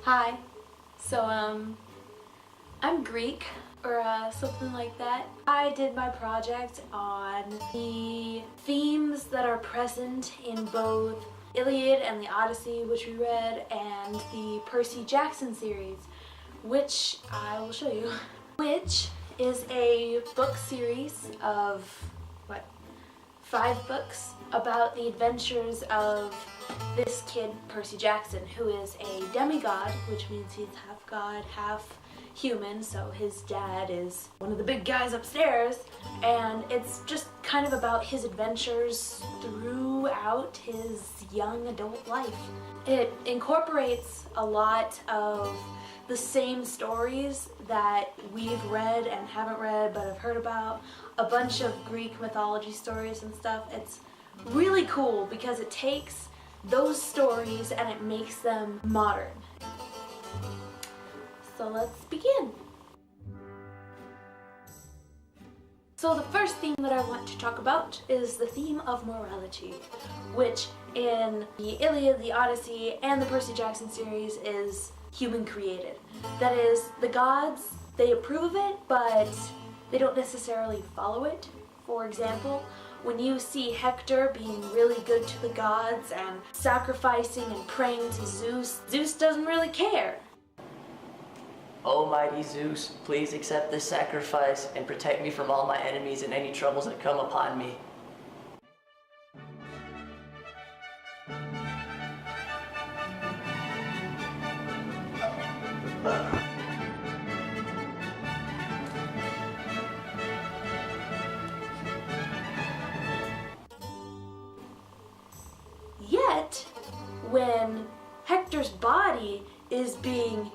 Hi. So, I'm Greek, or something like that. I did my project on the themes that are present in both Iliad and the Odyssey, which we read, and the Percy Jackson series, which I will show you. Which is a book series of, 5 books about the adventures of this kid, Percy Jackson, who is a demigod, which means he's half god, half human, so his dad is one of the big guys upstairs, and it's just kind of about his adventures throughout his young adult life. It incorporates a lot of the same stories that we've read and haven't read but have heard about, a bunch of Greek mythology stories and stuff. It's really cool because it takes those stories and it makes them modern. So let's begin. So the first theme that I want to talk about is the theme of morality, which in the Iliad, the Odyssey, and the Percy Jackson series is human created. That is, the gods, they approve of it, but they don't necessarily follow it. For example, when you see Hector being really good to the gods and sacrificing and praying to Zeus, Zeus doesn't really care. Almighty Zeus, please accept this sacrifice and protect me from all my enemies and any troubles that come upon me. Yet, when Hector's body is being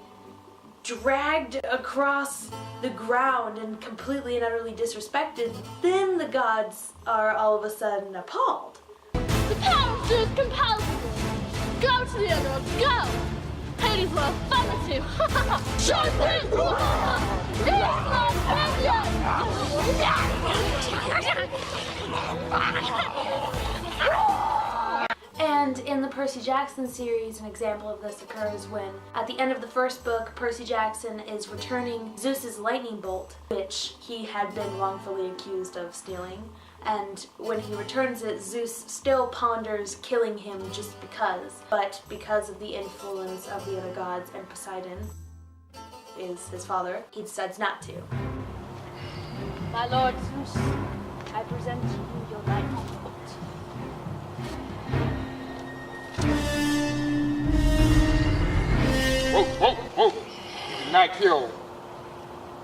dragged across the ground and completely and utterly disrespected, then the gods are all of a sudden appalled. The power of Zeus compels me. Go to the underworld, go! Hades will affirmative. Sure thing! And in the Percy Jackson series, an example of this occurs when, at the end of the first book, Percy Jackson is returning Zeus's lightning bolt, which he had been wrongfully accused of stealing. And when he returns it, Zeus still ponders killing him just because, but because of the influence of the other gods and Poseidon is his father, he decides not to. My lord Zeus, I present to you your lightning bolt. Whoa! You did not kill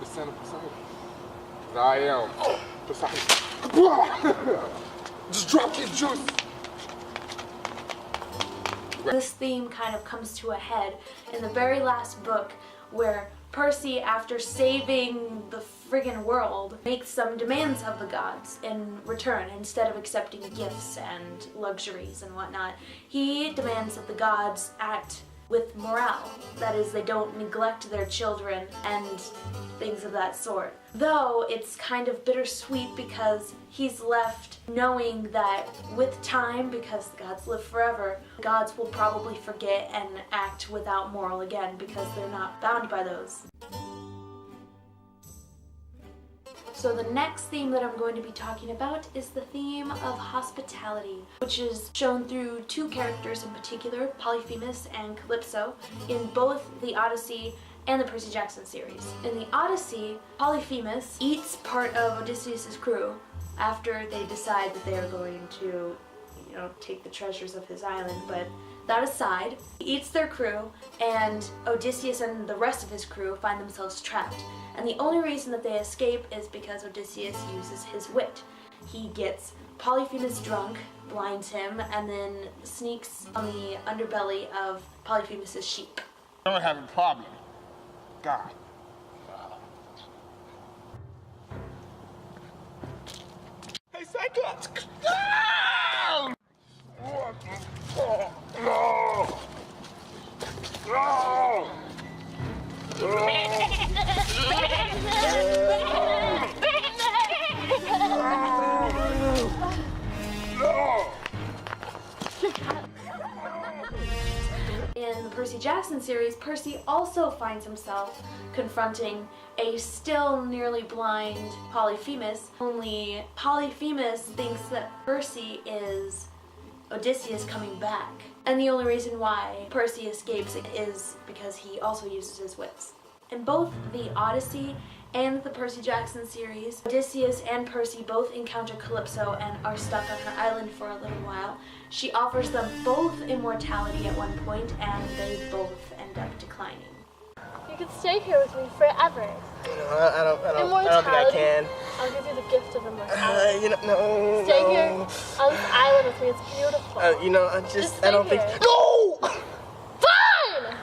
the son of Poseidon. Because I am Poseidon. Just drop kick Zeus. This theme kind of comes to a head in the very last book, where Percy, after saving the friggin' world, makes some demands of the gods in return. Instead of accepting gifts and luxuries and whatnot, he demands that the gods act with morale. That is, they don't neglect their children and things of that sort. Though it's kind of bittersweet because he's left knowing that with time, because the gods live forever, the gods will probably forget and act without moral again because they're not bound by those. So the next theme that I'm going to be talking about is the theme of hospitality, which is shown through 2 characters in particular, Polyphemus and Calypso, in both the Odyssey and the Percy Jackson series. In the Odyssey, Polyphemus eats part of Odysseus' crew after they decide that they are going to, take the treasures of his island, but that aside, he eats their crew, and Odysseus and the rest of his crew find themselves trapped. And the only reason that they escape is because Odysseus uses his wit. He gets Polyphemus drunk, blinds him, and then sneaks on the underbelly of Polyphemus' sheep. I don't have a problem. God. Hey, Cyclops! No! No! No! In Percy Jackson series, Percy also finds himself confronting a still nearly blind Polyphemus, only Polyphemus thinks that Percy is Odysseus coming back. And the only reason why Percy escapes is because he also uses his wits. In both the Odyssey and the Percy Jackson series, Odysseus and Percy both encounter Calypso and are stuck on her island for a little while. She offers them both immortality at one point, and they both end up declining. You can stay here with me forever. I don't think I can. I'll give you the gift of immortality. No. Stay here on this island with me. It's beautiful. I don't think. Here. No! Fine!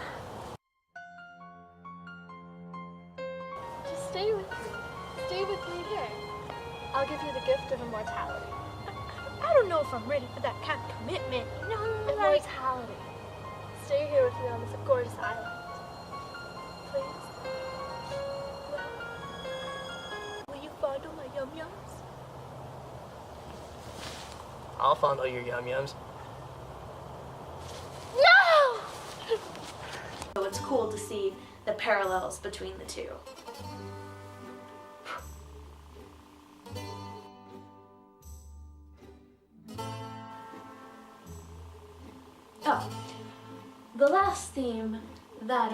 Just stay with me. Stay with me here. I'll give you the gift of immortality. I don't know if I'm ready for that kind of commitment. Immortality. Stay here with me on this gorgeous island. Please. Will you fondle my yum-yums? I'll fondle your yum-yums. No! So it's cool to see the parallels between the two. Oh, the last theme that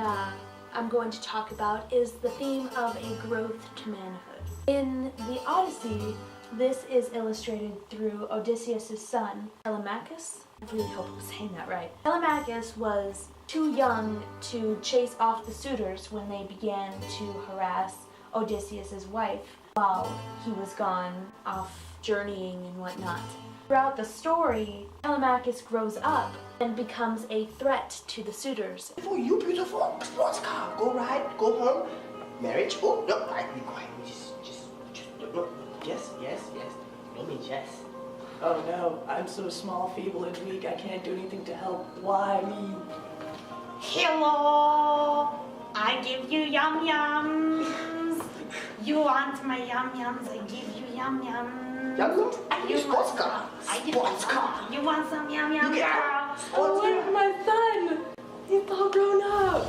I'm going to talk about is the theme of a growth to manhood. In the Odyssey, this is illustrated through Odysseus' son, Telemachus. I really hope I'm saying that right. Telemachus was too young to chase off the suitors when they began to harass Odysseus' wife while he was gone off journeying and whatnot. Throughout the story, Telemachus grows up and becomes a threat to the suitors. Oh, you beautiful sports car. Go ride, go home. Marriage. Oh, no, be quiet. Just, no. Yes. No means yes. Oh no, I'm so small, feeble, and weak, I can't do anything to help. Why me? Hello, I give you yum yums. You want my yum yums? I give you yum yums. Yum? You Sports want car. I give Sports you, car. You want some yum yum, You get girl? out. Oh, Sports look, car. my son! He's all grown up!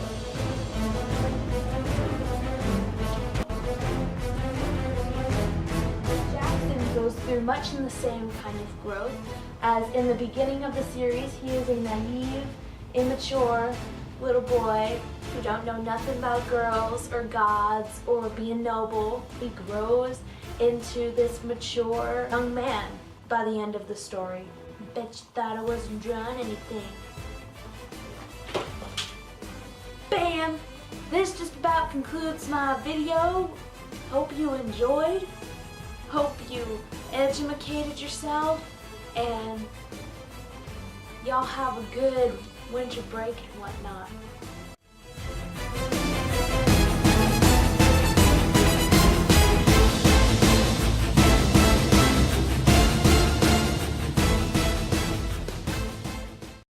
Jackson goes through much in the same kind of growth, as in the beginning of the series, he is a naive, immature little boy who don't know nothing about girls or gods or being noble. He grows into this mature young man by the end of the story. Bet you thought I wasn't drawing anything. Bam! This just about concludes my video. Hope you enjoyed. Hope you educated yourself, and y'all have a good winter break and whatnot.